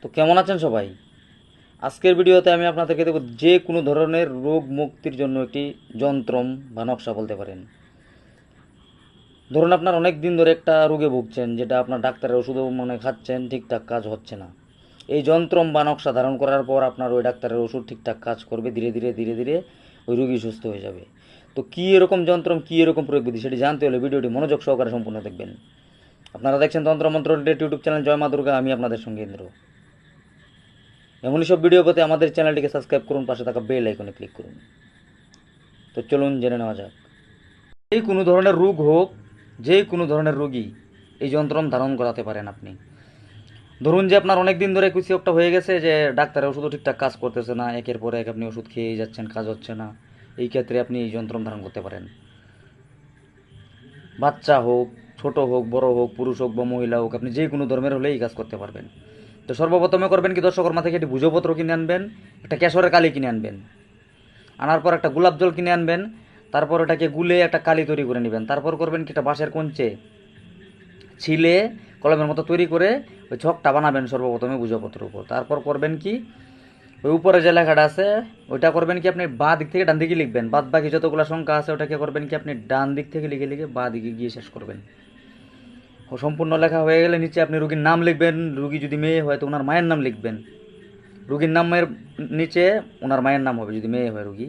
তো কেমন আছেন সবাই? আজকের ভিডিওতে আমি আপনাদেরকে দেব যে কোনো ধরনের রোগ মুক্তির জন্য একটি যন্ত্রম বা নকশা বলতে পারেন। ধরুন আপনার অনেক দিন ধরে একটা রোগে ভুগছেন, যেটা আপনার ডাক্তারের ওষুধও খাচ্ছেন, ঠিকঠাক কাজ হচ্ছে না। এই যন্ত্রম বা নকশা ধারণ করার পর আপনার ওই ডাক্তারের ওষুধ ঠিকঠাক কাজ করবে, ধীরে ধীরে ধীরে ধীরে ওই রোগী সুস্থ হয়ে যাবে। তো কী এরকম যন্ত্রম, কী এরকম প্রয়োগ বিধি, সেটি জানতে হলে ভিডিওটি মনোযোগ সহকারে সম্পূর্ণ দেখবেন। আপনারা দেখছেন তন্ত্রমন্ত্র রিলেটেড ইউটিউব চ্যানেল জয় মা দুর্গা, আমি আপনাদের সঙ্গে ইন্দ্র। এমনই সব ভিডিও পেতে আমাদের চ্যানেলটিকে সাবস্ক্রাইব করুন, পাশে থাকা বেল আইকনে ক্লিক করুন। তো চলুন জেনে নেওয়া যাক। যে কোনো ধরনের রোগ হোক, যে কোনো ধরনের রোগী এই যন্ত্রম ধারণ করাতে পারেন আপনি। ধরুন যে আপনার অনেক দিন ধরে কিছু একটা হয়ে গেছে, যে ডাক্তারের ওষুধও ঠিকঠাক কাজ করতেছে না, একের পর এক আপনি ওষুধ খেয়েই যাচ্ছেন, কাজ হচ্ছে না। এই ক্ষেত্রে আপনি এই যন্ত্রম ধারণ করতে পারেন। বাচ্চা হোক, ছোট হোক, বড় হোক, পুরুষ হোক বা মহিলা হোক, আপনি যে কোনো ধর্মের হলেই এই কাজ করতে পারবেন। তো সর্বপ্রথমে করবেন কি, দর্শকর্মা থেকে একটি ভুজপত্র কিনে আনবেন, একটা কেশরের কালি কিনে আনবেন। আনার পর একটা গোলাপ জল কিনে আনবেন। তারপর ওটাকে গুলে একটা কালি তৈরি করে নেবেন। তারপর করবেন কি, একটা বাঁশের কঞ্চে ছিলে কলমের মতো তৈরি করে ওই ছকটা বানাবেন সর্বপ্রথমে ভুজপত্রের উপর। তারপর করবেন কি, ওই উপরে যে লেখাটা আছে ওইটা করবেন কি, আপনি বাঁ দিক থেকে ডান দিকে লিখবেন। বাদ বাকি যতগুলো সংখ্যা আছে ওটাকে করবেন কি, আপনি ডান দিক থেকে লিখে লিখে বাঁ দিকে গিয়ে শেষ করবেন। ও সম্পূর্ণ লেখা হয়ে গেলে নিচে আপনি রুগীর নাম লিখবেন। রুগী যদি মেয়ে হয় তো ওনার মায়ের নাম লিখবেন। রুগীর নামের নিচে ওনার মায়ের নাম হবে যদি মেয়ে হয় রুগী।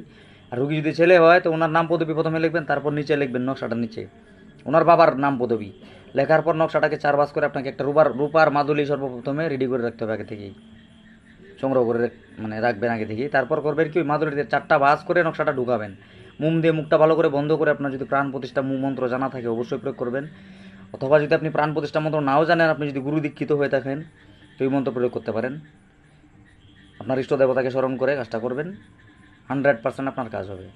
আর রুগী যদি ছেলে হয় তো ওনার নাম পদবি প্রথমে লিখবেন, তারপর নিচে লিখবেন নকশাটার নিচে ওনার বাবার নাম পদবি। লেখার পর নকশাটাকে 4 ভাঁজ করে আপনাকে একটা রূপার মাদুলি সর্বপ্রথমে রেডি করে রাখতে হবে, আগে থেকেই সংগ্রহ করে রাখবেন আগে থেকেই। তারপর করবেন কি, ওই মাদুলিতে 4টা ভাঁজ করে নকশাটা ঢুকাবেন। মোম দিয়ে মুখটা ভালো করে বন্ধ করে, আপনার যদি প্রাণ প্রতিষ্ঠা মন্ত্র জানা থাকে অবশ্যই প্রয়োগ করবেন। অথবা যদি আপনি প্রাণ প্রতিষ্ঠা মন্ত্র নাও জানেন, আপনি যদি গুরু দীক্ষিত হয়ে থাকেন তো এই মন্ত্র প্রয়োগ করতে পারেন। আপনার ইষ্ট দেবতাকে স্মরণ করে কাজটা করবেন, 100% আপনার কাজ হবে।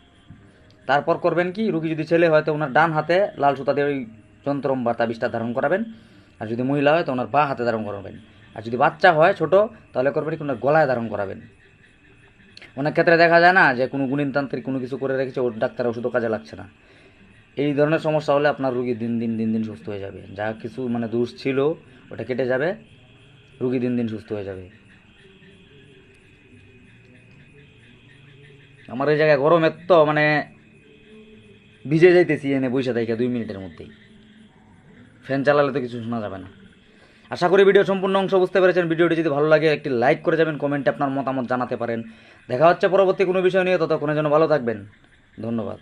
তারপর করবেন কি, রুগী যদি ছেলে হয় তো ওনার ডান হাতে লাল সুতা দিয়ে ওই যন্ত্রম বা তাবিজটা ধারণ করাবেন। আর যদি মহিলা হয় তো ওনার বাঁ হাতে ধারণ করাবেন। আর যদি বাচ্চা হয় ছোট, তাহলে করবেন কি, ওনার গলায় ধারণ করাবেন। অনেক ক্ষেত্রে দেখা যায় না যে কোনো গুণিনতান্ত্রিক কোনো কিছু করে রেখেছে, ওর ডাক্তার ওষুধও কাজে লাগছে না। এই ধরনের সমস্যা হলে আপনার রুগী দিন দিন দিন দিন সুস্থ হয়ে যাবে। যা কিছু দোষ ছিল ওটা কেটে যাবে, রুগী দিন দিন সুস্থ হয়ে যাবে। আমার এই জায়গায় গরমের তো ভিজে যাইতেছি এনে বসে থাকি 2 মিনিটের মধ্যেই। ফ্যান চালালে তো কিছু শোনা যাবে না। আশা করি ভিডিও সম্পূর্ণ অংশ বুঝতে পেরেছেন। ভিডিওটি যদি ভালো লাগে একটি লাইক করে যাবেন, কমেন্টে আপনার মতামত জানাতে পারেন। দেখা হচ্ছে পরবর্তী কোনো বিষয় নিয়ে, ততক্ষণের জন্য ভালো থাকবেন। ধন্যবাদ।